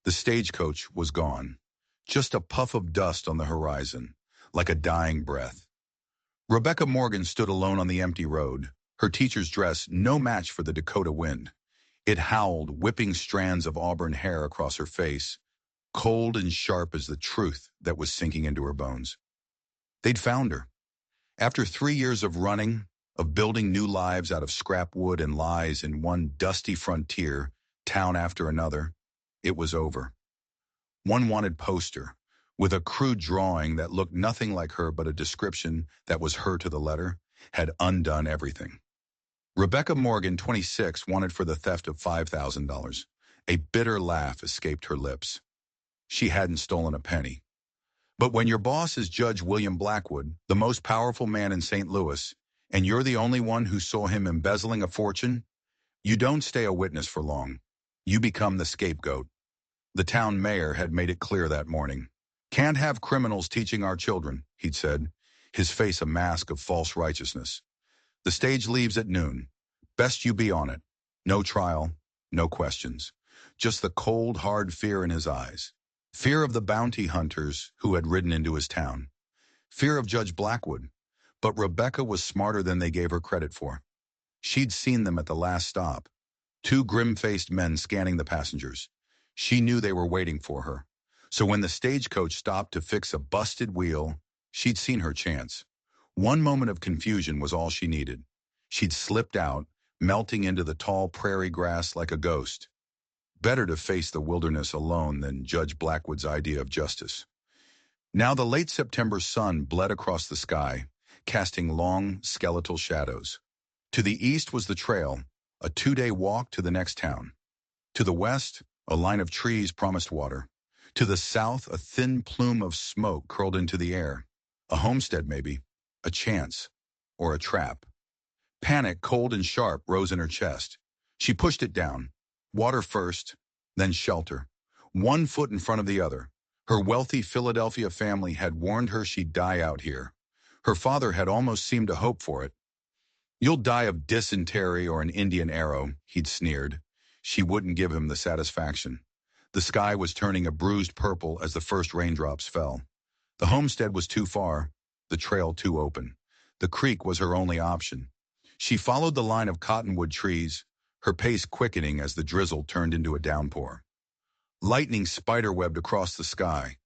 The stagecoach was gone. Just a puff of dust on the horizon, like a dying breath. Rebecca Morgan stood alone on the empty road, her teacher's dress no match for the Dakota wind. It howled, whipping strands of auburn hair across her face, cold and sharp as the truth that was sinking into her bones. They'd found her. After 3 years of running, of building new lives out of scrap wood and lies in one dusty frontier, town after another, it was over. One wanted poster, with a crude drawing that looked nothing like her but a description that was her to the letter, had undone everything. Rebecca Morgan, 26, wanted for the theft of $5,000. A bitter laugh escaped her lips. She hadn't stolen a penny. But when your boss is Judge William Blackwood, the most powerful man in St. Louis, and you're the only one who saw him embezzling a fortune, you don't stay a witness for long. You become the scapegoat. The town mayor had made it clear that morning. "Can't have criminals teaching our children," he'd said, his face a mask of false righteousness. "The stage leaves at noon. Best you be on it. No trial, no questions. Just the cold, hard fear in his eyes. Fear of the bounty hunters who had ridden into his town. Fear of Judge Blackwood. But Rebecca was smarter than they gave her credit for. She'd seen them at the last stop. Two grim-faced men scanning the passengers. She knew they were waiting for her. So when the stagecoach stopped to fix a busted wheel, she'd seen her chance. One moment of confusion was all she needed. She'd slipped out, melting into the tall prairie grass like a ghost. Better to face the wilderness alone than Judge Blackwood's idea of justice. Now the late September sun bled across the sky, casting long, skeletal shadows. To the east was the trail, a 2-day walk to the next town. To the west, a line of trees promised water. To the south, a thin plume of smoke curled into the air. A homestead maybe, a chance, or a trap. Panic, cold and sharp, rose in her chest. She pushed it down. Water first, then shelter. One foot in front of the other. Her wealthy Philadelphia family had warned her she'd die out here. Her father had almost seemed to hope for it. "You'll die of dysentery or an Indian arrow," he'd sneered. She wouldn't give him the satisfaction. The sky was turning a bruised purple as the first raindrops fell. The homestead was too far, the trail too open. The creek was her only option. She followed the line of cottonwood trees, her pace quickening as the drizzle turned into a downpour. Lightning spiderwebbed across the sky,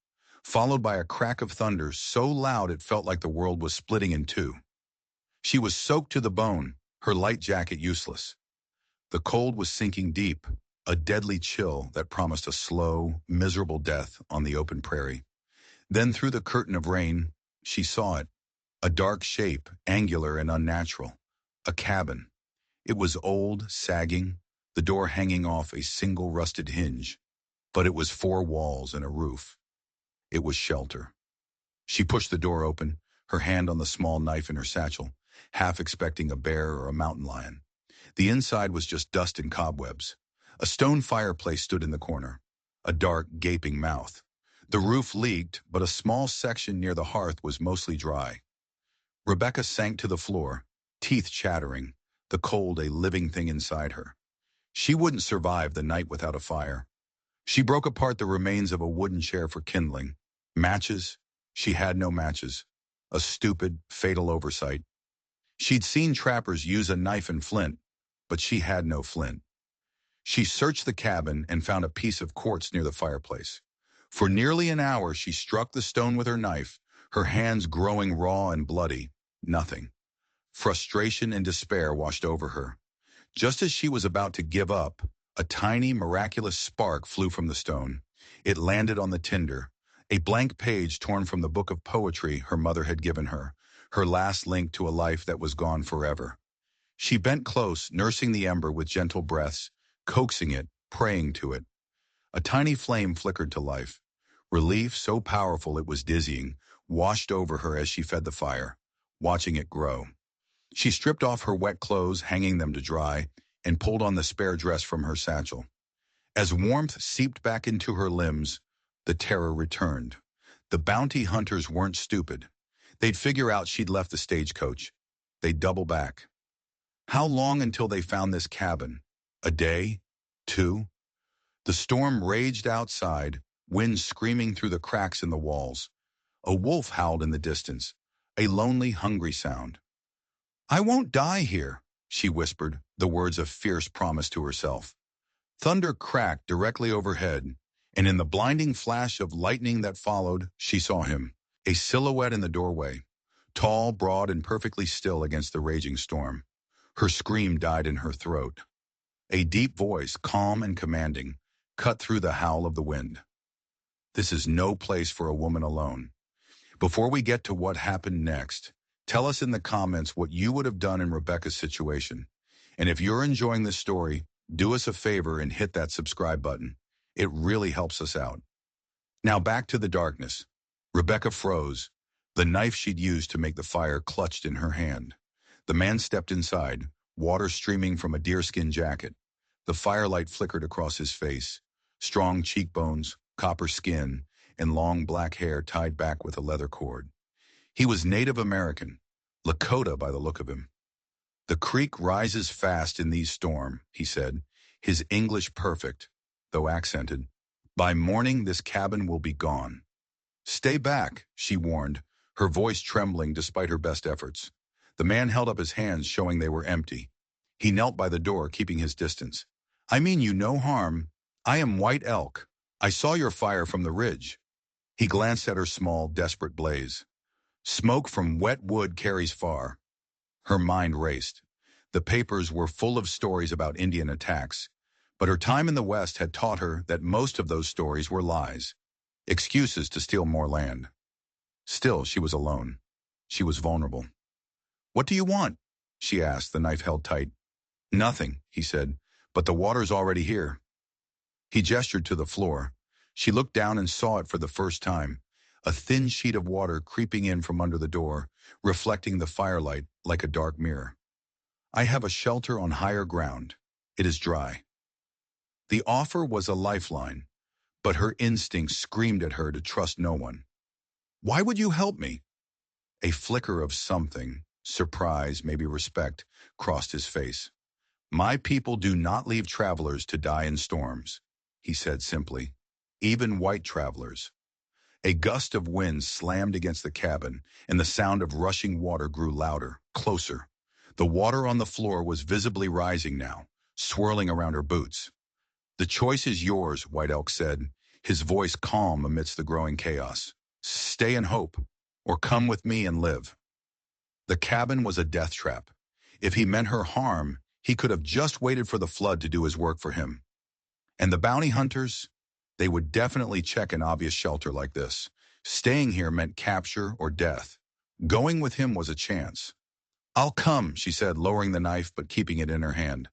followed by a crack of thunder so loud it felt like the world was splitting in two. She was soaked to the bone, her light jacket useless. The cold was sinking deep, a deadly chill that promised a slow, miserable death on the open prairie. Then through the curtain of rain, she saw it, a dark shape, angular and unnatural. A cabin. It was old, sagging, the door hanging off a single rusted hinge. But it was 4 walls and a roof. It was shelter. She pushed the door open, her hand on the small knife in her satchel, half expecting a bear or a mountain lion. The inside was just dust and cobwebs. A stone fireplace stood in the corner, a dark, gaping mouth. The roof leaked, but a small section near the hearth was mostly dry. Rebecca sank to the floor, teeth chattering, the cold a living thing inside her. She wouldn't survive the night without a fire. She broke apart the remains of a wooden chair for kindling. Matches? She had no matches. A stupid, fatal oversight. She'd seen trappers use a knife and flint, but she had no flint. She searched the cabin and found a piece of quartz near the fireplace. For nearly an hour she struck the stone with her knife, her hands growing raw and bloody. Nothing. Frustration and despair washed over her. Just as she was about to give up, a tiny, miraculous spark flew from the stone. It landed on the tinder, a blank page torn from the book of poetry her mother had given her, her last link to a life that was gone forever. She bent close, nursing the ember with gentle breaths, coaxing it, praying to it. A tiny flame flickered to life. Relief, so powerful it was dizzying, washed over her as she fed the fire, watching it grow. She stripped off her wet clothes, hanging them to dry, and pulled on the spare dress from her satchel. As warmth seeped back into her limbs, the terror returned. The bounty hunters weren't stupid. They'd figure out she'd left the stagecoach. They'd double back. How long until they found this cabin? A day? 2? The storm raged outside, wind screaming through the cracks in the walls. A wolf howled in the distance, a lonely, hungry sound. "I won't die here," she whispered, the words of fierce promise to herself. Thunder cracked directly overhead, and in the blinding flash of lightning that followed, she saw him, a silhouette in the doorway, tall, broad, and perfectly still against the raging storm. Her scream died in her throat. A deep voice, calm and commanding, cut through the howl of the wind. "This is no place for a woman alone." Before we get to what happened next, tell us in the comments what you would have done in Rebecca's situation. And if you're enjoying this story, do us a favor and hit that subscribe button. It really helps us out. Now back to the darkness. Rebecca froze. The knife she'd used to make the fire clutched in her hand. The man stepped inside, water streaming from a deerskin jacket. The firelight flickered across his face. Strong cheekbones, copper skin, and long black hair tied back with a leather cord. He was Native American, Lakota by the look of him. "The creek rises fast in these storms," he said, his English perfect, though accented. "By morning this cabin will be gone." "Stay back," she warned, her voice trembling despite her best efforts. The man held up his hands, showing they were empty. He knelt by the door, keeping his distance. "I mean you no harm. I am White Elk. I saw your fire from the ridge." He glanced at her small, desperate blaze. "Smoke from wet wood carries far." Her mind raced. The papers were full of stories about Indian attacks, but her time in the West had taught her that most of those stories were lies, excuses to steal more land. Still, she was alone. She was vulnerable. "What do you want?" she asked, the knife held tight. "Nothing," he said, "but the water's already here." He gestured to the floor. She looked down and saw it for the first time, a thin sheet of water creeping in from under the door, reflecting the firelight like a dark mirror. "I have a shelter on higher ground. It is dry." The offer was a lifeline, but her instincts screamed at her to trust no one. "Why would you help me?" A flicker of something, surprise, maybe respect, crossed his face. "My people do not leave travelers to die in storms," he said simply. "Even white travelers." A gust of wind slammed against the cabin, and the sound of rushing water grew louder, closer. The water on the floor was visibly rising now, swirling around her boots. "The choice is yours," White Elk said, his voice calm amidst the growing chaos. "Stay and hope, or come with me and live." The cabin was a death trap. If he meant her harm, he could have just waited for the flood to do his work for him. And the bounty hunters? They would definitely check an obvious shelter like this. Staying here meant capture or death. Going with him was a chance. "I'll come," she said, lowering the knife but keeping it in her hand.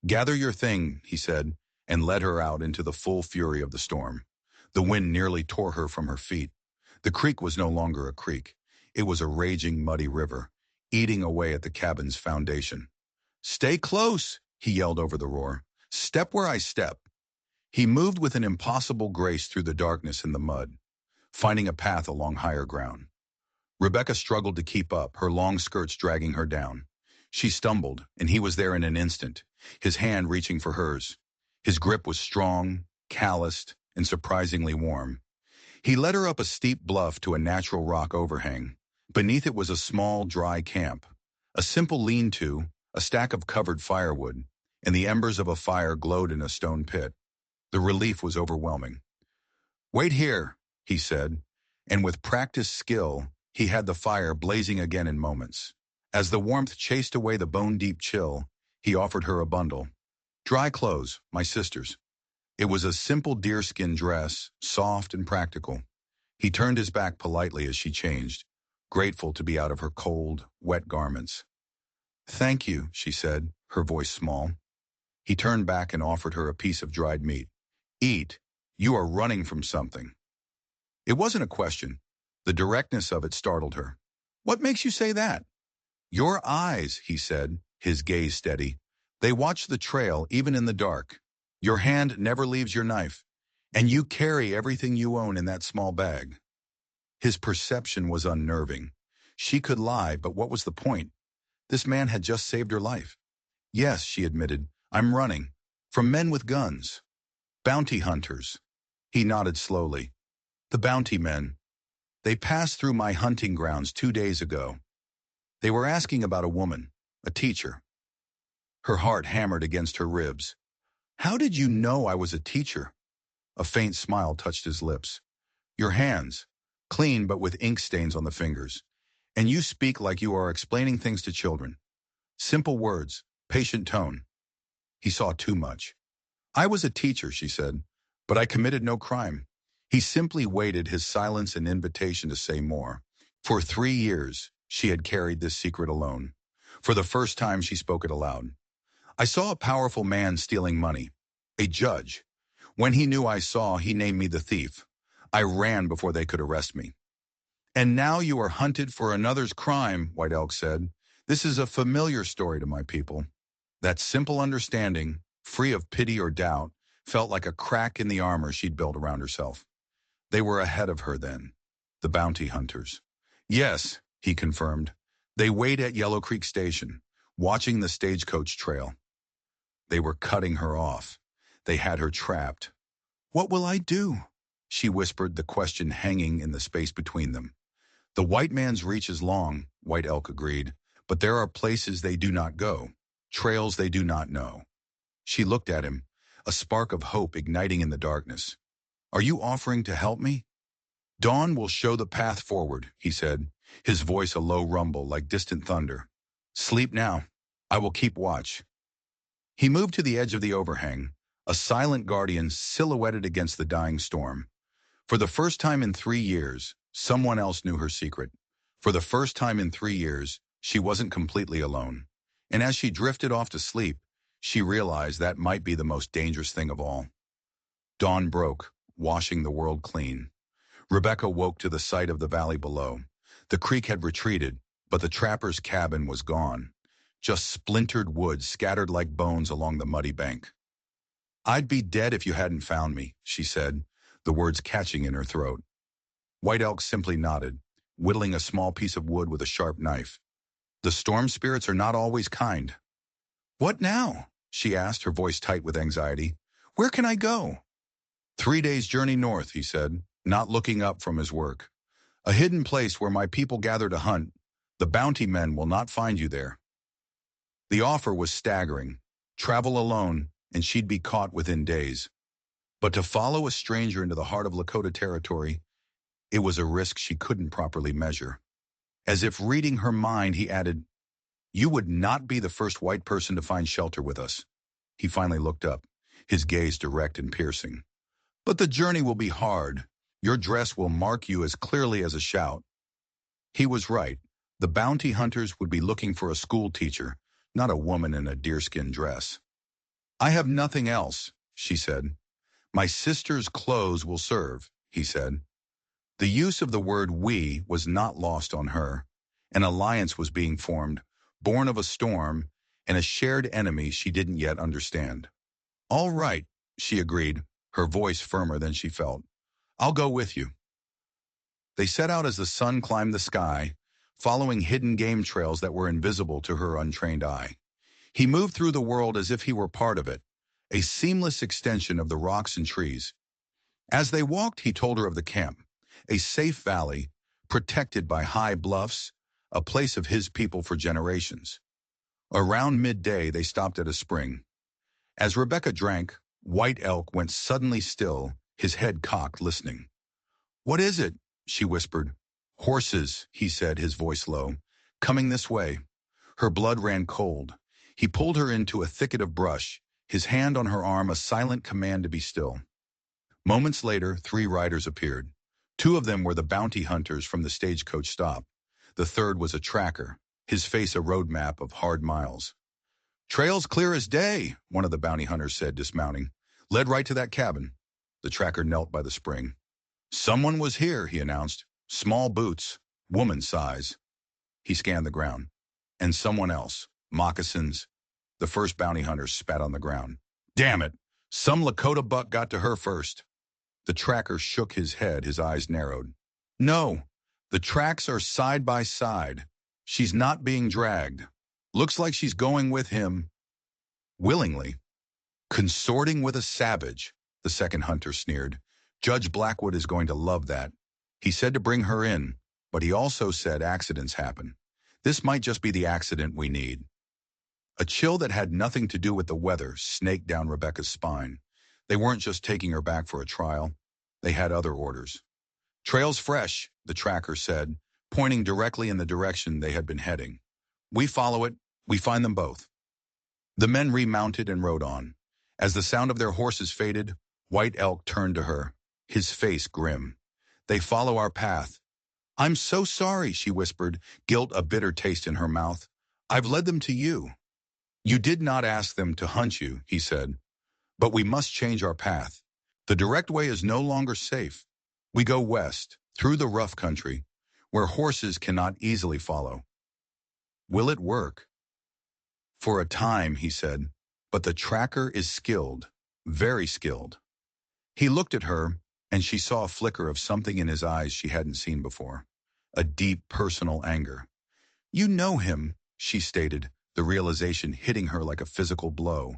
"Gather your thing," he said, and led her out into the full fury of the storm. The wind nearly tore her from her feet. The creek was no longer a creek. It was a raging, muddy river, eating away at the cabin's foundation. "Stay close," he yelled over the roar. "Step where I step." He moved with an impossible grace through the darkness and the mud, finding a path along higher ground. Rebecca struggled to keep up, her long skirts dragging her down. She stumbled, and he was there in an instant, his hand reaching for hers. His grip was strong, calloused, and surprisingly warm. He led her up a steep bluff to a natural rock overhang. Beneath it was a small, dry camp. A simple lean-to, a stack of covered firewood, and the embers of a fire glowed in a stone pit. The relief was overwhelming. "Wait here," he said, and with practiced skill, he had the fire blazing again in moments. As the warmth chased away the bone-deep chill, he offered her a bundle. "Dry clothes, my sister's." It was a simple deerskin dress, soft and practical. He turned his back politely as she changed, grateful to be out of her cold, wet garments. "Thank you," she said, her voice small. He turned back and offered her a piece of dried meat. "Eat. You are running from something." It wasn't a question. The directness of it startled her. "What makes you say that?" "Your eyes," he said, his gaze steady. "They watch the trail even in the dark. Your hand never leaves your knife, and you carry everything you own in that small bag." His perception was unnerving. She could lie, but what was the point? This man had just saved her life. "Yes," she admitted, "I'm running. From men with guns." Bounty hunters. He nodded slowly. The bounty men. They passed through my hunting grounds 2 days ago. They were asking about a woman, a teacher. Her heart hammered against her ribs. How did you know I was a teacher? A faint smile touched his lips. Your hands, clean but with ink stains on the fingers. And you speak like you are explaining things to children. Simple words, patient tone. He saw too much. I was a teacher, she said, but I committed no crime. He simply waited, his silence an invitation to say more. For 3 years, she had carried this secret alone. For the first time, she spoke it aloud. I saw a powerful man stealing money. A judge. When he knew I saw, he named me the thief. I ran before they could arrest me. And now you are hunted for another's crime, White Elk said. This is a familiar story to my people. That simple understanding, free of pity or doubt, felt like a crack in the armor she'd built around herself. They were ahead of her then, the bounty hunters. Yes, he confirmed. They wait at Yellow Creek Station, watching the stagecoach trail. They were cutting her off. They had her trapped. What will I do? She whispered, the question hanging in the space between them. The white man's reach is long, White Elk agreed, but there are places they do not go, trails they do not know. She looked at him, a spark of hope igniting in the darkness. Are you offering to help me? Dawn will show the path forward, he said, his voice a low rumble like distant thunder. Sleep now. I will keep watch. He moved to the edge of the overhang, a silent guardian silhouetted against the dying storm. For the first time in 3 years, someone else knew her secret. For the first time in 3 years, she wasn't completely alone. And as she drifted off to sleep, she realized that might be the most dangerous thing of all. Dawn broke, washing the world clean. Rebecca woke to the sight of the valley below. The creek had retreated, but the trapper's cabin was gone. Just splintered wood scattered like bones along the muddy bank. I'd be dead if you hadn't found me, she said, the words catching in her throat. White Elk simply nodded, whittling a small piece of wood with a sharp knife. The storm spirits are not always kind. What now? She asked, her voice tight with anxiety. Where can I go? 3 days' journey north, he said, not looking up from his work. A hidden place where my people gather to hunt. The bounty men will not find you there. The offer was staggering. Travel alone, and she'd be caught within days. But to follow a stranger into the heart of Lakota territory, it was a risk she couldn't properly measure. As if reading her mind, he added, You would not be the first white person to find shelter with us. He finally looked up, his gaze direct and piercing. But the journey will be hard. Your dress will mark you as clearly as a shout. He was right. The bounty hunters would be looking for a school teacher, not a woman in a deerskin dress. I have nothing else, she said. My sister's clothes will serve, he said. The use of the word we was not lost on her. An alliance was being formed, born of a storm, and a shared enemy she didn't yet understand. All right, she agreed, her voice firmer than she felt. I'll go with you. They set out as the sun climbed the sky, following hidden game trails that were invisible to her untrained eye. He moved through the world as if he were part of it, a seamless extension of the rocks and trees. As they walked, he told her of the camp, a safe valley, protected by high bluffs, a place of his people for generations. Around midday, they stopped at a spring. As Rebecca drank, White Elk went suddenly still, his head cocked, listening. What is it? She whispered. Horses, he said, his voice low. Coming this way. Her blood ran cold. He pulled her into a thicket of brush, his hand on her arm a silent command to be still. Moments later, 3 riders appeared. 2 of them were the bounty hunters from the stagecoach stop. The third was a tracker, his face a road map of hard miles. Trail's clear as day, one of the bounty hunters said, dismounting. Led right to that cabin. The tracker knelt by the spring. Someone was here, he announced. Small boots, woman size. He scanned the ground. And someone else, moccasins. The first bounty hunter spat on the ground. Damn it! Some Lakota buck got to her first. The tracker shook his head, his eyes narrowed. No, the tracks are side by side. She's not being dragged. Looks like she's going with him. Willingly. Consorting with a savage. the second hunter sneered. Judge Blackwood is going to love that. He said to bring her in, but he also said accidents happen. This might just be the accident we need. A chill that had nothing to do with the weather snaked down Rebecca's spine. They weren't just taking her back for a trial. They had other orders. Trail's fresh, the tracker said, pointing directly in the direction they had been heading. We follow it. We find them both. The men remounted and rode on. As the sound of their horses faded, White Elk turned to her, his face grim. They follow our path. I'm so sorry, she whispered, guilt a bitter taste in her mouth. I've led them to you. You did not ask them to hunt you, he said. But we must change our path. The direct way is no longer safe. We go west, through the rough country, where horses cannot easily follow. Will it work? For a time, he said, but the tracker is skilled, very skilled. He looked at her, and she saw a flicker of something in his eyes she hadn't seen before, a deep personal anger. You know him, she stated, the realization hitting her like a physical blow.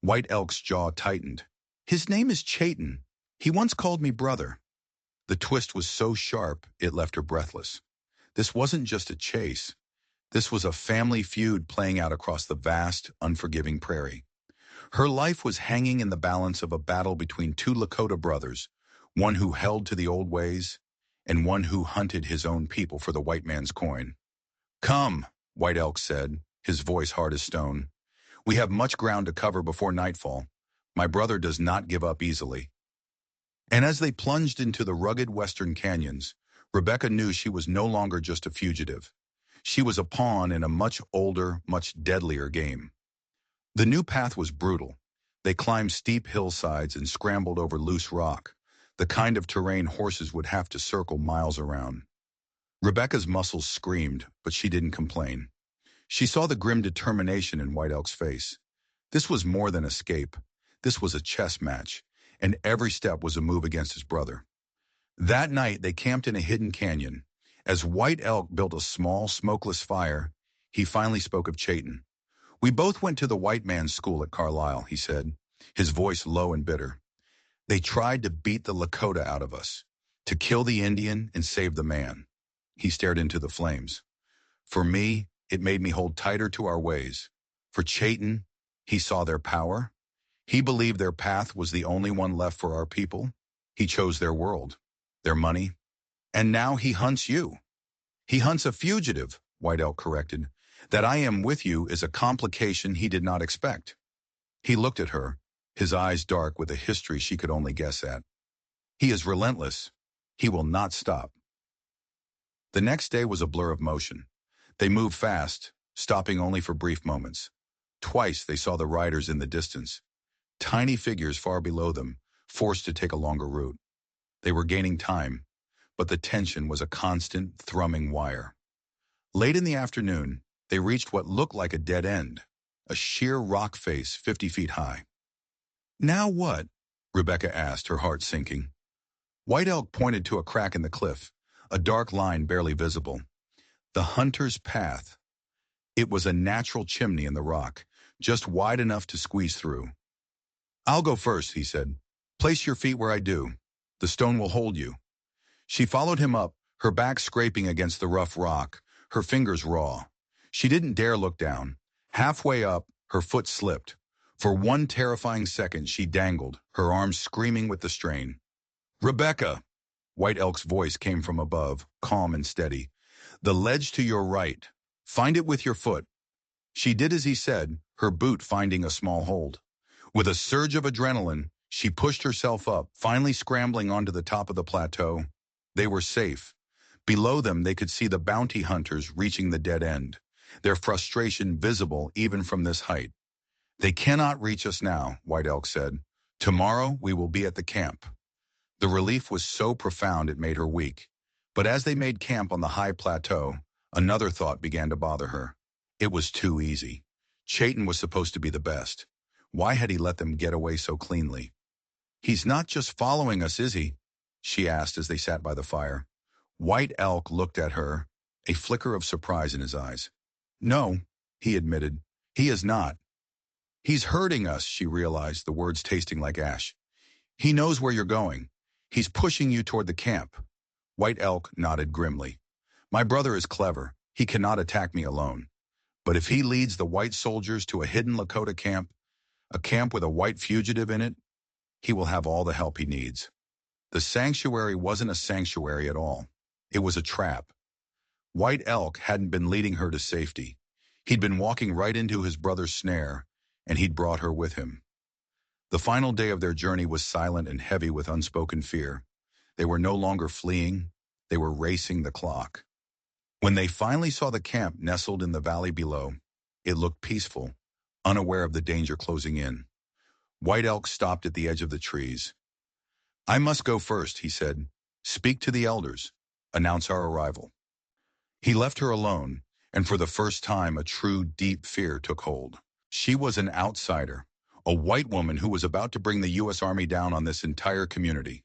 White Elk's jaw tightened. His name is Chayton. He once called me brother. The twist was so sharp, it left her breathless. This wasn't just a chase. This was a family feud playing out across the vast, unforgiving prairie. Her life was hanging in the balance of a battle between two Lakota brothers, one who held to the old ways, and one who hunted his own people for the white man's coin. Come, White Elk said, his voice hard as stone. We have much ground to cover before nightfall. My brother does not give up easily. And as they plunged into the rugged western canyons, Rebecca knew she was no longer just a fugitive. She was a pawn in a much older, much deadlier game. The new path was brutal. They climbed steep hillsides and scrambled over loose rock, the kind of terrain horses would have to circle miles around. Rebecca's muscles screamed, but she didn't complain. She saw the grim determination in White Elk's face. This was more than escape. This was a chess match, and every step was a move against his brother. That night, they camped in a hidden canyon. As White Elk built a small, smokeless fire, he finally spoke of Chayton. We both went to the white man's school at Carlisle, he said, his voice low and bitter. They tried to beat the Lakota out of us, to kill the Indian and save the man. He stared into the flames. For me, it made me hold tighter to our ways. For Chayton, he saw their power. He believed their path was the only one left for our people. He chose their world, their money. And now he hunts you. He hunts a fugitive, White Elk corrected. That I am with you is a complication he did not expect. He looked at her, his eyes dark with a history she could only guess at. He is relentless. He will not stop. The next day was a blur of motion. They moved fast, stopping only for brief moments. Twice they saw the riders in the distance, tiny figures far below them, forced to take a longer route. They were gaining time, but the tension was a constant, thrumming wire. Late in the afternoon, they reached what looked like a dead end, a sheer rock face 50 feet high. Now what? Rebecca asked, her heart sinking. White Elk pointed to a crack in the cliff, a dark line barely visible. The hunter's path. It was a natural chimney in the rock, just wide enough to squeeze through. I'll go first, he said. Place your feet where I do. The stone will hold you. She followed him up, her back scraping against the rough rock, her fingers raw. She didn't dare look down. Halfway up, her foot slipped. For one terrifying second, she dangled, her arms screaming with the strain. Rebecca! White Elk's voice came from above, calm and steady. The ledge to your right. Find it with your foot. She did as he said, her boot finding a small hold. With a surge of adrenaline, she pushed herself up, finally scrambling onto the top of the plateau. They were safe. Below them, they could see the bounty hunters reaching the dead end, their frustration visible even from this height. They cannot reach us now, White Elk said. Tomorrow, we will be at the camp. The relief was so profound it made her weak. But as they made camp on the high plateau, another thought began to bother her. It was too easy. Chayton was supposed to be the best. Why had he let them get away so cleanly? He's not just following us, is he? She asked as they sat by the fire. White Elk looked at her, a flicker of surprise in his eyes. No, he admitted. He is not. He's hurting us, she realized, the words tasting like ash. He knows where you're going. He's pushing you toward the camp. White Elk nodded grimly. My brother is clever. He cannot attack me alone. But if he leads the white soldiers to a hidden Lakota camp, a camp with a white fugitive in it, he will have all the help he needs. The sanctuary wasn't a sanctuary at all. It was a trap. White Elk hadn't been leading her to safety. He'd been walking right into his brother's snare, and he'd brought her with him. The final day of their journey was silent and heavy with unspoken fear. They were no longer fleeing. They were racing the clock. When they finally saw the camp nestled in the valley below, it looked peaceful, unaware of the danger closing in. White Elk stopped at the edge of the trees. I must go first, he said. Speak to the elders. Announce our arrival. He left her alone, and for the first time a true, deep fear took hold. She was an outsider, a white woman who was about to bring the U.S. Army down on this entire community.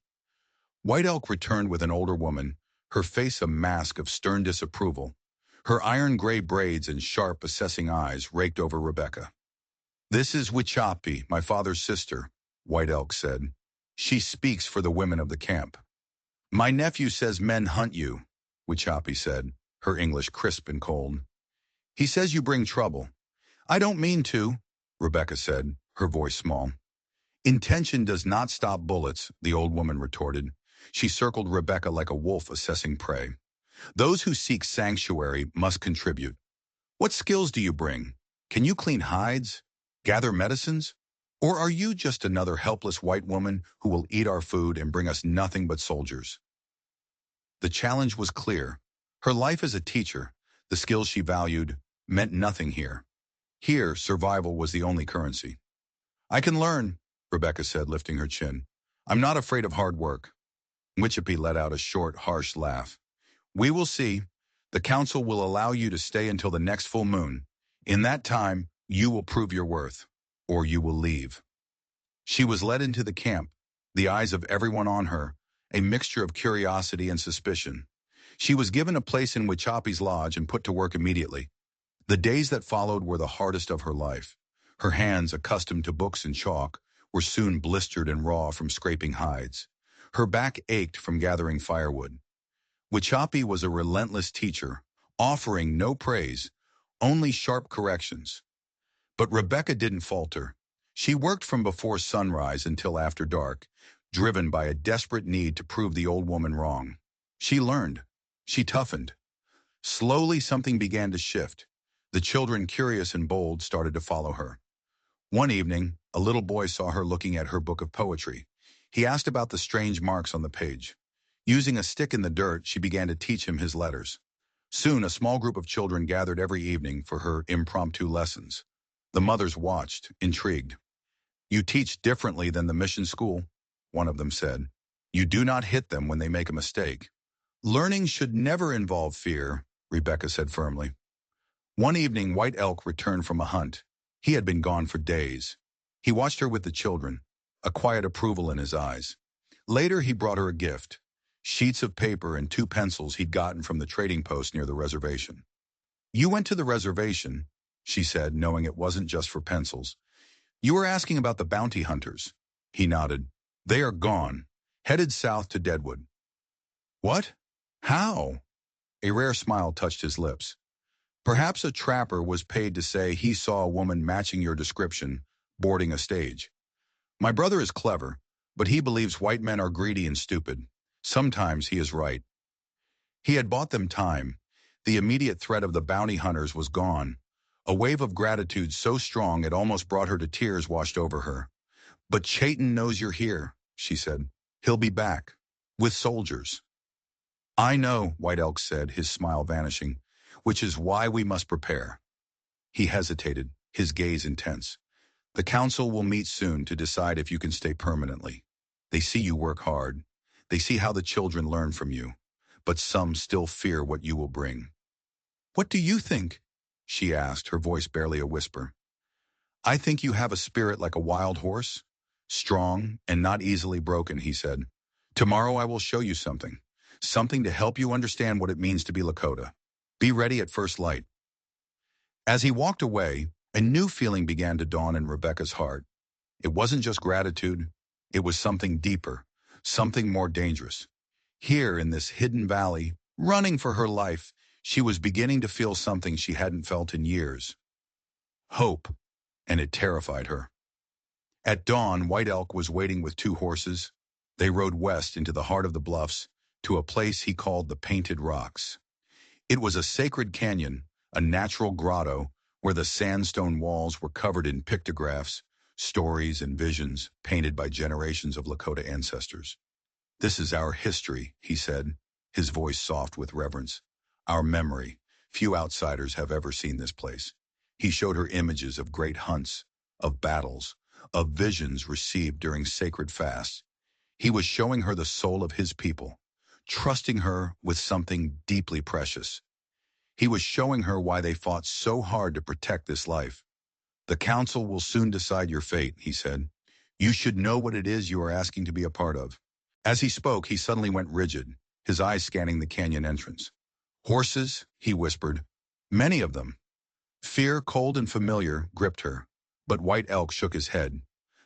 White Elk returned with an older woman, her face a mask of stern disapproval. Her iron-gray braids and sharp, assessing eyes raked over Rebecca. This is Wichapi, my father's sister, White Elk said. She speaks for the women of the camp. My nephew says men hunt you, Wichapi said, her English crisp and cold. He says you bring trouble. I don't mean to, Rebecca said, her voice small. Intention does not stop bullets, the old woman retorted. She circled Rebecca like a wolf assessing prey. Those who seek sanctuary must contribute. What skills do you bring? Can you clean hides? Gather medicines? Or are you just another helpless white woman who will eat our food and bring us nothing but soldiers? The challenge was clear. Her life as a teacher, the skills she valued, meant nothing here. Here, survival was the only currency. I can learn, Rebecca said, lifting her chin. I'm not afraid of hard work. Wichapi let out a short, harsh laugh. We will see. The council will allow you to stay until the next full moon. In that time, you will prove your worth, or you will leave. She was led into the camp, the eyes of everyone on her, a mixture of curiosity and suspicion. She was given a place in Wichapi's lodge and put to work immediately. The days that followed were the hardest of her life. Her hands, accustomed to books and chalk, were soon blistered and raw from scraping hides. Her back ached from gathering firewood. Wichapi was a relentless teacher, offering no praise, only sharp corrections. But Rebecca didn't falter. She worked from before sunrise until after dark, driven by a desperate need to prove the old woman wrong. She learned. She toughened. Slowly something began to shift. The children, curious and bold, started to follow her. One evening, a little boy saw her looking at her book of poetry. He asked about the strange marks on the page. Using a stick in the dirt, she began to teach him his letters. Soon, a small group of children gathered every evening for her impromptu lessons. The mothers watched, intrigued. You teach differently than the mission school, one of them said. You do not hit them when they make a mistake. Learning should never involve fear, Rebecca said firmly. One evening, White Elk returned from a hunt. He had been gone for days. He watched her with the children, a quiet approval in his eyes. Later, he brought her a gift, sheets of paper and 2 pencils he'd gotten from the trading post near the reservation. You went to the reservation, she said, knowing it wasn't just for pencils. You were asking about the bounty hunters. He nodded. They are gone, headed south to Deadwood. What? How? A rare smile touched his lips. Perhaps a trapper was paid to say he saw a woman matching your description, boarding a stage. My brother is clever, but he believes white men are greedy and stupid. Sometimes he is right. He had bought them time. The immediate threat of the bounty hunters was gone. A wave of gratitude so strong it almost brought her to tears washed over her. But Chayton knows you're here, she said. He'll be back. With soldiers. I know, White Elk said, his smile vanishing, which is why we must prepare. He hesitated, his gaze intense. The council will meet soon to decide if you can stay permanently. They see you work hard. They see how the children learn from you. But some still fear what you will bring. What do you think? She asked, her voice barely a whisper. I think you have a spirit like a wild horse. Strong and not easily broken, he said. Tomorrow I will show you something. Something to help you understand what it means to be Lakota. Be ready at first light. As he walked away, a new feeling began to dawn in Rebecca's heart. It wasn't just gratitude. It was something deeper, something more dangerous. Here in this hidden valley, running for her life, she was beginning to feel something she hadn't felt in years. Hope, and it terrified her. At dawn, White Elk was waiting with 2 horses. They rode west into the heart of the bluffs, to a place he called the Painted Rocks. It was a sacred canyon, a natural grotto, where the sandstone walls were covered in pictographs, stories and visions painted by generations of Lakota ancestors. "This is our history," he said, his voice soft with reverence. "Our memory. Few outsiders have ever seen this place." He showed her images of great hunts, of battles, of visions received during sacred fasts. He was showing her the soul of his people, trusting her with something deeply precious. He was showing her why they fought so hard to protect this life. "The council will soon decide your fate," he said. "You should know what it is you are asking to be a part of." As he spoke, he suddenly went rigid, his eyes scanning the canyon entrance. "Horses," he whispered. "Many of them." Fear, cold and familiar, gripped her, but White Elk shook his head.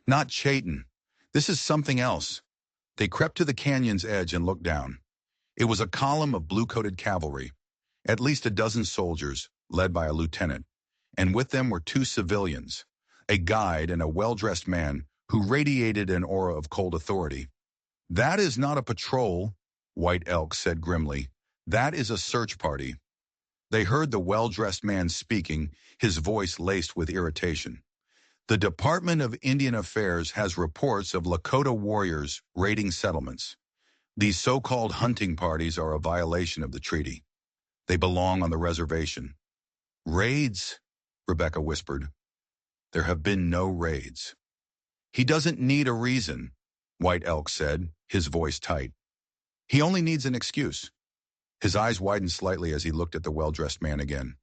"Not Chayton. This is something else." They crept to the canyon's edge and looked down. It was a column of blue-coated cavalry, at least a dozen soldiers, led by a lieutenant, and with them were 2 civilians, a guide and a well-dressed man who radiated an aura of cold authority. "That is not a patrol," White Elk said grimly. "That is a search party." They heard the well-dressed man speaking, his voice laced with irritation. "The Department of Indian Affairs has reports of Lakota warriors raiding settlements. These so-called hunting parties are a violation of the treaty. They belong on the reservation." "Raids?" Rebecca whispered. "There have been no raids." "He doesn't need a reason," White Elk said, his voice tight. "He only needs an excuse." His eyes widened slightly as he looked at the well-dressed man again.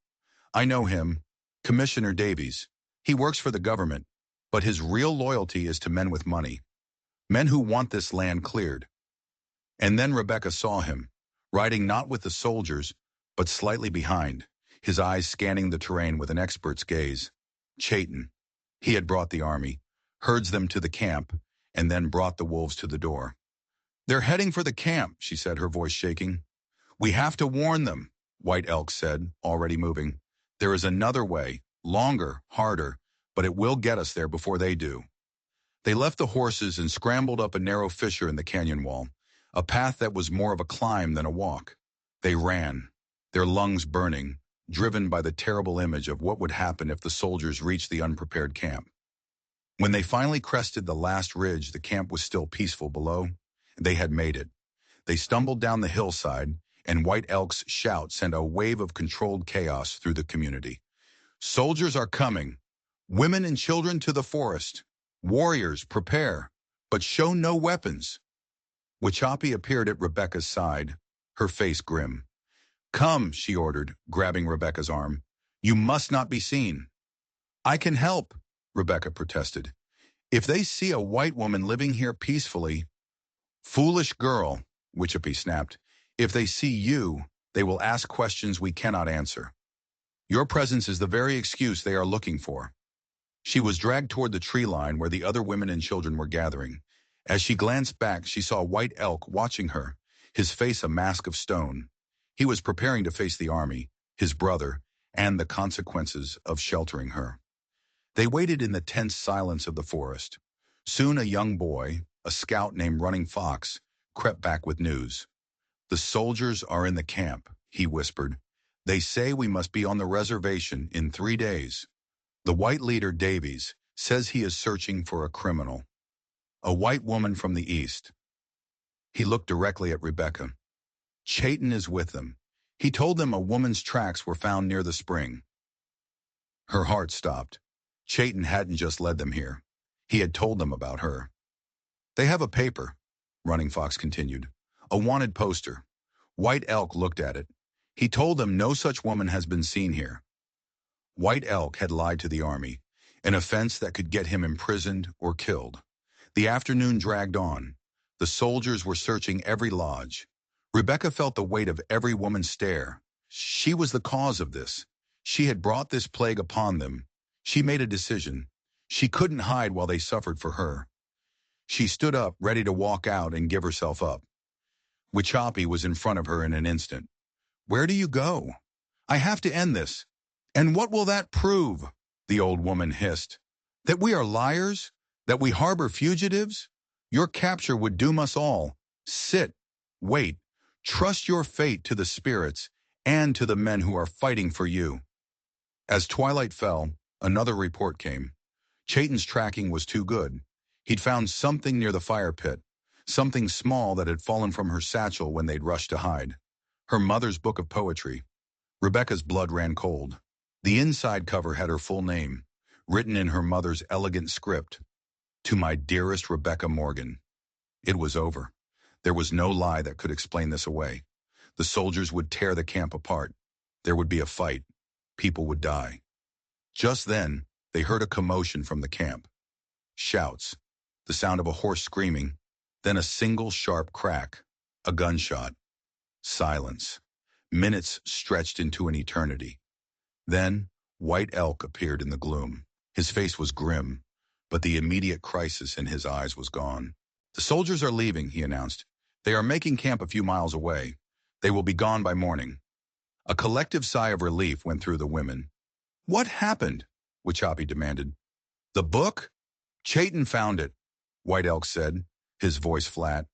"I know him, Commissioner Davies. He works for the government, but his real loyalty is to men with money, men who want this land cleared." And then Rebecca saw him, riding not with the soldiers, but slightly behind, his eyes scanning the terrain with an expert's gaze. Chayton. He had brought the army, herds them to the camp, and then brought the wolves to the door. "They're heading for the camp," she said, her voice shaking. "We have to warn them," White Elk said, already moving. "There is another way, longer, harder, but it will get us there before they do." They left the horses and scrambled up a narrow fissure in the canyon wall, a path that was more of a climb than a walk. They ran, their lungs burning, driven by the terrible image of what would happen if the soldiers reached the unprepared camp. When they finally crested the last ridge, the camp was still peaceful below. They had made it. They stumbled down the hillside, and White Elk's shout sent a wave of controlled chaos through the community. "Soldiers are coming. Women and children to the forest. Warriors, prepare, but show no weapons." Wichapi appeared at Rebecca's side, her face grim. "Come," she ordered, grabbing Rebecca's arm. "You must not be seen." "I can help," Rebecca protested. "If they see a white woman living here peacefully—" "Foolish girl," Wichapi snapped. "If they see you, they will ask questions we cannot answer. Your presence is the very excuse they are looking for." She was dragged toward the tree line where the other women and children were gathering. As she glanced back, she saw White Elk watching her, his face a mask of stone. He was preparing to face the army, his brother, and the consequences of sheltering her. They waited in the tense silence of the forest. Soon a young boy, a scout named Running Fox, crept back with news. "The soldiers are in the camp," he whispered. "They say we must be on the reservation in 3 days. The white leader, Davies, says he is searching for a criminal. A white woman from the east." He looked directly at Rebecca. "Chayton is with them. He told them a woman's tracks were found near the spring." Her heart stopped. Chayton hadn't just led them here. He had told them about her. "They have a paper," Running Fox continued. "A wanted poster." White Elk looked at it. "He told them no such woman has been seen here." White Elk had lied to the army, an offense that could get him imprisoned or killed. The afternoon dragged on. The soldiers were searching every lodge. Rebecca felt the weight of every woman's stare. She was the cause of this. She had brought this plague upon them. She made a decision. She couldn't hide while they suffered for her. She stood up, ready to walk out and give herself up. Wichapi was in front of her in an instant. "Where do you go? I have to end this." "And what will that prove?" the old woman hissed. "That we are liars? That we harbor fugitives? Your capture would doom us all. Sit, wait, trust your fate to the spirits and to the men who are fighting for you." As twilight fell, another report came. Chayton's tracking was too good. He'd found something near the fire pit, something small that had fallen from her satchel when they'd rushed to hide. Her mother's book of poetry. Rebecca's blood ran cold. The inside cover had her full name, written in her mother's elegant script. "To my dearest Rebecca Morgan." It was over. There was no lie that could explain this away. The soldiers would tear the camp apart. There would be a fight. People would die. Just then, they heard a commotion from the camp. Shouts, the sound of a horse screaming, then a single sharp crack, a gunshot. Silence. Minutes stretched into an eternity. Then, White Elk appeared in the gloom. His face was grim, but the immediate crisis in his eyes was gone. "The soldiers are leaving," he announced. "They are making camp a few miles away. They will be gone by morning." A collective sigh of relief went through the women. "What happened?" Wichapi demanded. "The book? Chayton found it," White Elk said, his voice flat.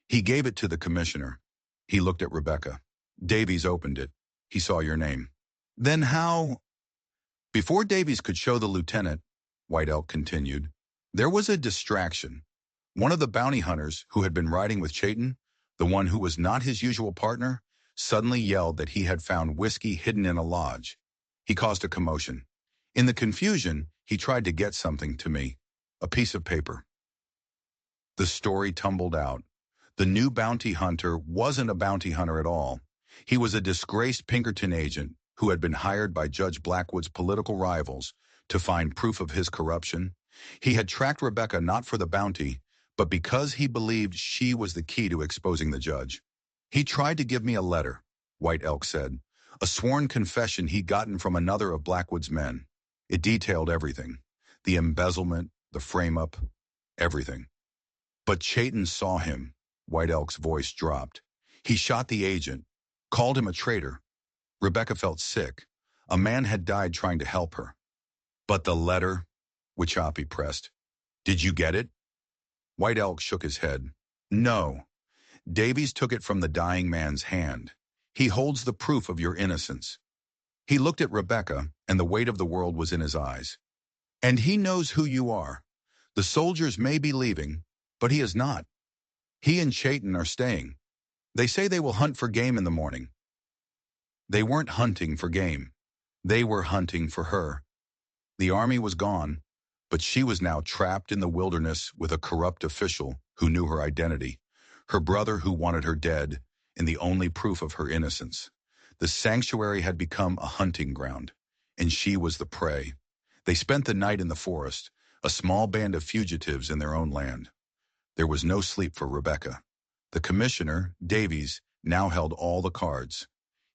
"He gave it to the commissioner." He looked at Rebecca. "Davies opened it. He saw your name." "Then how—" "Before Davies could show the lieutenant," White Elk continued, "there was a distraction. One of the bounty hunters who had been riding with Chayton, the one who was not his usual partner, suddenly yelled that he had found whiskey hidden in a lodge. He caused a commotion. In the confusion, he tried to get something to me, a piece of paper." The story tumbled out. The new bounty hunter wasn't a bounty hunter at all. He was a disgraced Pinkerton agent who had been hired by Judge Blackwood's political rivals to find proof of his corruption. He had tracked Rebecca not for the bounty, but because he believed she was the key to exposing the judge. "He tried to give me a letter," White Elk said, "a sworn confession he'd gotten from another of Blackwood's men. It detailed everything, the embezzlement, the frame-up, everything. But Chayton saw him." White Elk's voice dropped. "He shot the agent, called him a traitor." Rebecca felt sick. A man had died trying to help her. "But the letter," Wichapi pressed. "Did you get it?" White Elk shook his head. "No. Davies took it from the dying man's hand. He holds the proof of your innocence." He looked at Rebecca, and the weight of the world was in his eyes. "And he knows who you are. The soldiers may be leaving, but he is not. He and Chayton are staying. They say they will hunt for game in the morning." They weren't hunting for game. They were hunting for her. The army was gone, but she was now trapped in the wilderness with a corrupt official who knew her identity, her brother who wanted her dead, and the only proof of her innocence. The sanctuary had become a hunting ground, and she was the prey. They spent the night in the forest, a small band of fugitives in their own land. There was no sleep for Rebecca. The commissioner, Davies, now held all the cards.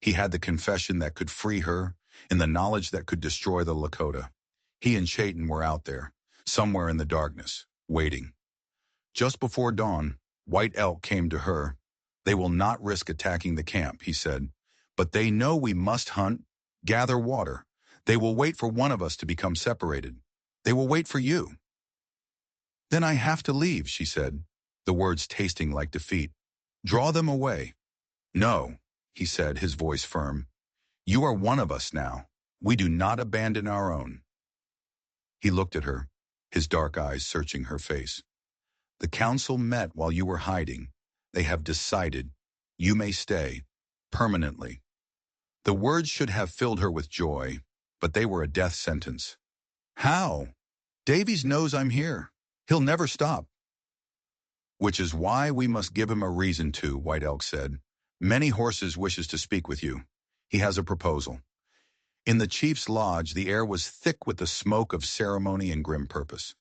He had the confession that could free her and the knowledge that could destroy the Lakota. He and Chayton were out there, somewhere in the darkness, waiting. Just before dawn, White Elk came to her. "They will not risk attacking the camp," he said, "but they know we must hunt, gather water. They will wait for one of us to become separated. They will wait for you." "Then I have to leave," she said, the words tasting like defeat. "Draw them away." "No," he said, his voice firm. "You are one of us now. We do not abandon our own." He looked at her, his dark eyes searching her face. "The council met while you were hiding. They have decided you may stay, permanently." The words should have filled her with joy, but they were a death sentence. "How? Davies knows I'm here. He'll never stop." "Which is why we must give him a reason to," White Elk said. "Many Horses wishes to speak with you. He has a proposal." In the chief's lodge, the air was thick with the smoke of ceremony and grim purpose.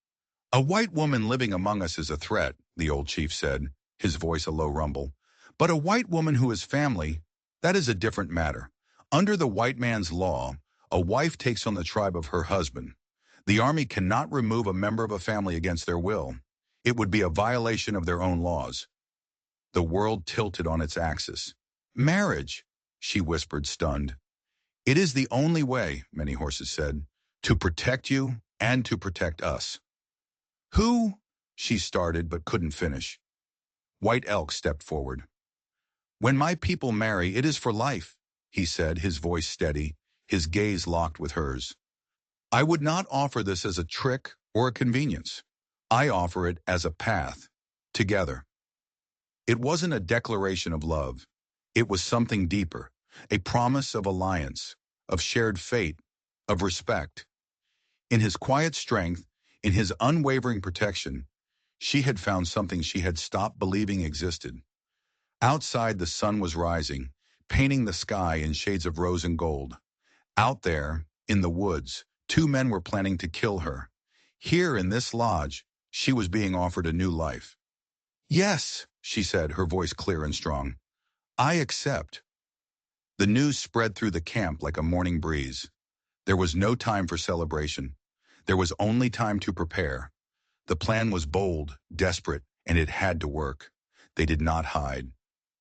"A white woman living among us is a threat," the old chief said, his voice a low rumble. "But a white woman who is family, that is a different matter. Under the white man's law, a wife takes on the tribe of her husband. The army cannot remove a member of a family against their will. It would be a violation of their own laws. The world tilted on its axis. Marriage, she whispered, stunned. It is the only way, many horses said, to protect you and to protect us. Who? She started but couldn't finish. White Elk stepped forward. When my people marry, it is for life, he said, his voice steady, his gaze locked with hers. I would not offer this as a trick or a convenience. I offer it as a path, together. It wasn't a declaration of love. It was something deeper, a promise of alliance, of shared fate, of respect. In his quiet strength, in his unwavering protection, she had found something she had stopped believing existed. Outside, the sun was rising, painting the sky in shades of rose and gold. Out there, in the woods, two men were planning to kill her. Here in this lodge, she was being offered a new life. Yes, she said, her voice clear and strong. I accept. The news spread through the camp like a morning breeze. There was no time for celebration. There was only time to prepare. The plan was bold, desperate, and it had to work. They did not hide.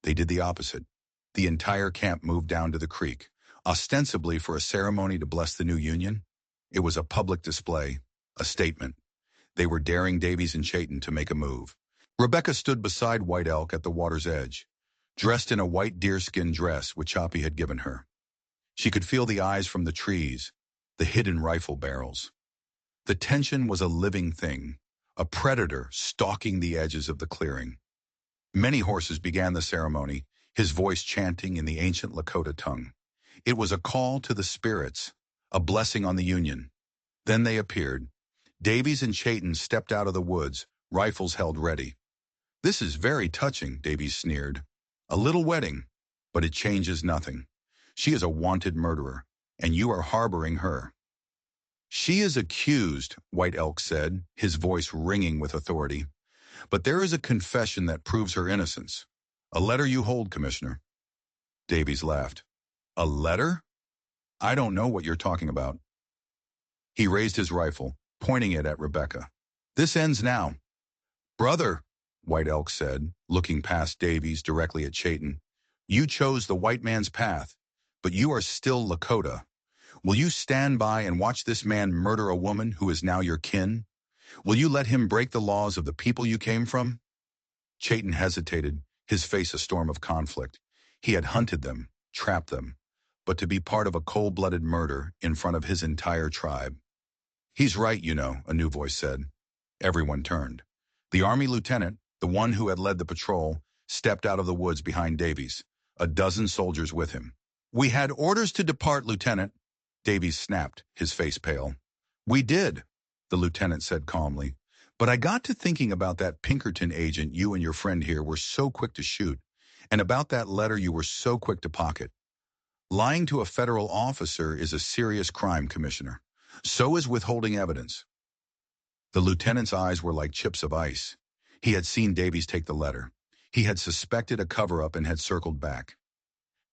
They did the opposite. The entire camp moved down to the creek, ostensibly for a ceremony to bless the new union. It was a public display, a statement. They were daring Davies and Chayton to make a move. Rebecca stood beside White Elk at the water's edge, dressed in a white deerskin dress which Choppy had given her. She could feel the eyes from the trees, the hidden rifle barrels. The tension was a living thing, a predator stalking the edges of the clearing. Many horses began the ceremony, his voice chanting in the ancient Lakota tongue. It was a call to the spirits, a blessing on the union. Then they appeared. Davies and Chayton stepped out of the woods, rifles held ready. This is very touching, Davies sneered. A little wedding, but it changes nothing. She is a wanted murderer, and you are harboring her. She is accused, White Elk said, his voice ringing with authority. But there is a confession that proves her innocence. A letter you hold, Commissioner. Davies laughed. A letter? I don't know what you're talking about. He raised his rifle, pointing it at Rebecca. This ends now. Brother, White Elk said, looking past Davies directly at Chayton. You chose the white man's path, but you are still Lakota. Will you stand by and watch this man murder a woman who is now your kin? Will you let him break the laws of the people you came from? Chayton hesitated, his face a storm of conflict. He had hunted them, trapped them, but to be part of a cold-blooded murder in front of his entire tribe. He's right, you know, a new voice said. Everyone turned. The Army lieutenant, the one who had led the patrol, stepped out of the woods behind Davies, a dozen soldiers with him. We had orders to depart, Lieutenant. Davies snapped, his face pale. We did, the lieutenant said calmly. But I got to thinking about that Pinkerton agent you and your friend here were so quick to shoot, and about that letter you were so quick to pocket. Lying to a federal officer is a serious crime, Commissioner. So is withholding evidence. The lieutenant's eyes were like chips of ice. He had seen Davies take the letter. He had suspected a cover-up and had circled back.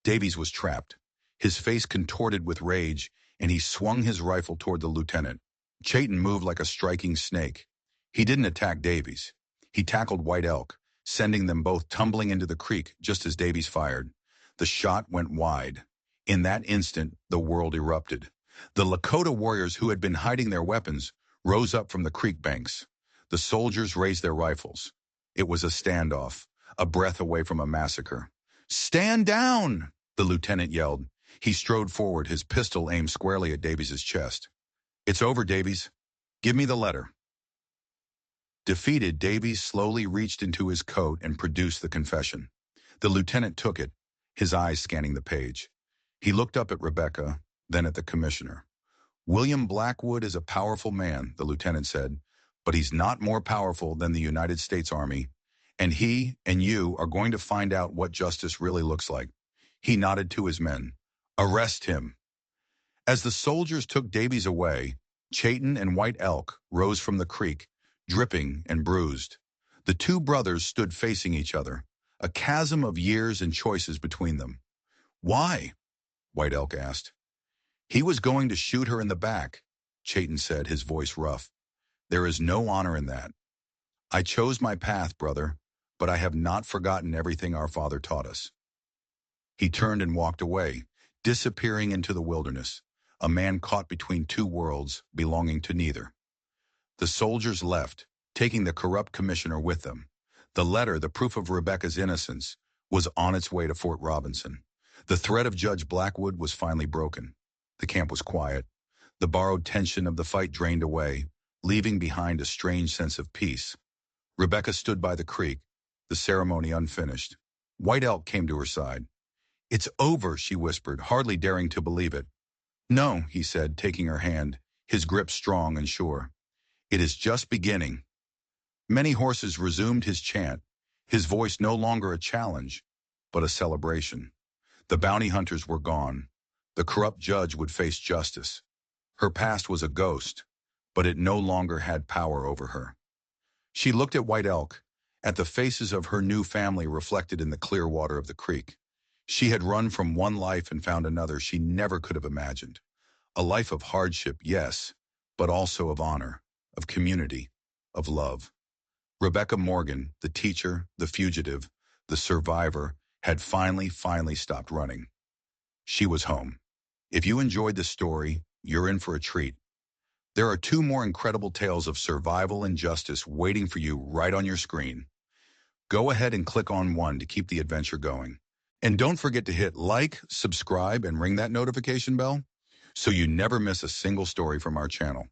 Davies was trapped, his face contorted with rage, and he swung his rifle toward the lieutenant. Chayton moved like a striking snake. He didn't attack Davies. He tackled White Elk, sending them both tumbling into the creek just as Davies fired. The shot went wide. In that instant, the world erupted. The Lakota warriors who had been hiding their weapons rose up from the creek banks. The soldiers raised their rifles. It was a standoff, a breath away from a massacre. Stand down, the lieutenant yelled. He strode forward, his pistol aimed squarely at Davies' chest. It's over, Davies. Give me the letter. Defeated, Davies slowly reached into his coat and produced the confession. The lieutenant took it, his eyes scanning the page. He looked up at Rebecca, then at the commissioner. William Blackwood is a powerful man, the lieutenant said, but he's not more powerful than the United States Army, and he and you are going to find out what justice really looks like. He nodded to his men. Arrest him. As the soldiers took Davies away, Chayton and White Elk rose from the creek, dripping and bruised. The two brothers stood facing each other, a chasm of years and choices between them. Why? White Elk asked. He was going to shoot her in the back, Chayton said, his voice rough. There is no honor in that. I chose my path, brother, but I have not forgotten everything our father taught us. He turned and walked away, disappearing into the wilderness, a man caught between two worlds, belonging to neither. The soldiers left, taking the corrupt commissioner with them. The letter, the proof of Rebecca's innocence, was on its way to Fort Robinson. The threat of Judge Blackwood was finally broken. The camp was quiet. The borrowed tension of the fight drained away, leaving behind a strange sense of peace. Rebecca stood by the creek, the ceremony unfinished. White Elk came to her side. "It's over," she whispered, hardly daring to believe it. "No," he said, taking her hand, his grip strong and sure. "It is just beginning." Many horses resumed his chant, his voice no longer a challenge, but a celebration. The bounty hunters were gone. The corrupt judge would face justice. Her past was a ghost, but it no longer had power over her. She looked at White Elk, at the faces of her new family reflected in the clear water of the creek. She had run from one life and found another she never could have imagined. A life of hardship, yes, but also of honor, of community, of love. Rebecca Morgan, the teacher, the fugitive, the survivor, had finally stopped running. She was home. If you enjoyed this story, you're in for a treat. There are two more incredible tales of survival and justice waiting for you right on your screen. Go ahead and click on one to keep the adventure going. And don't forget to hit like, subscribe, and ring that notification bell so you never miss a single story from our channel.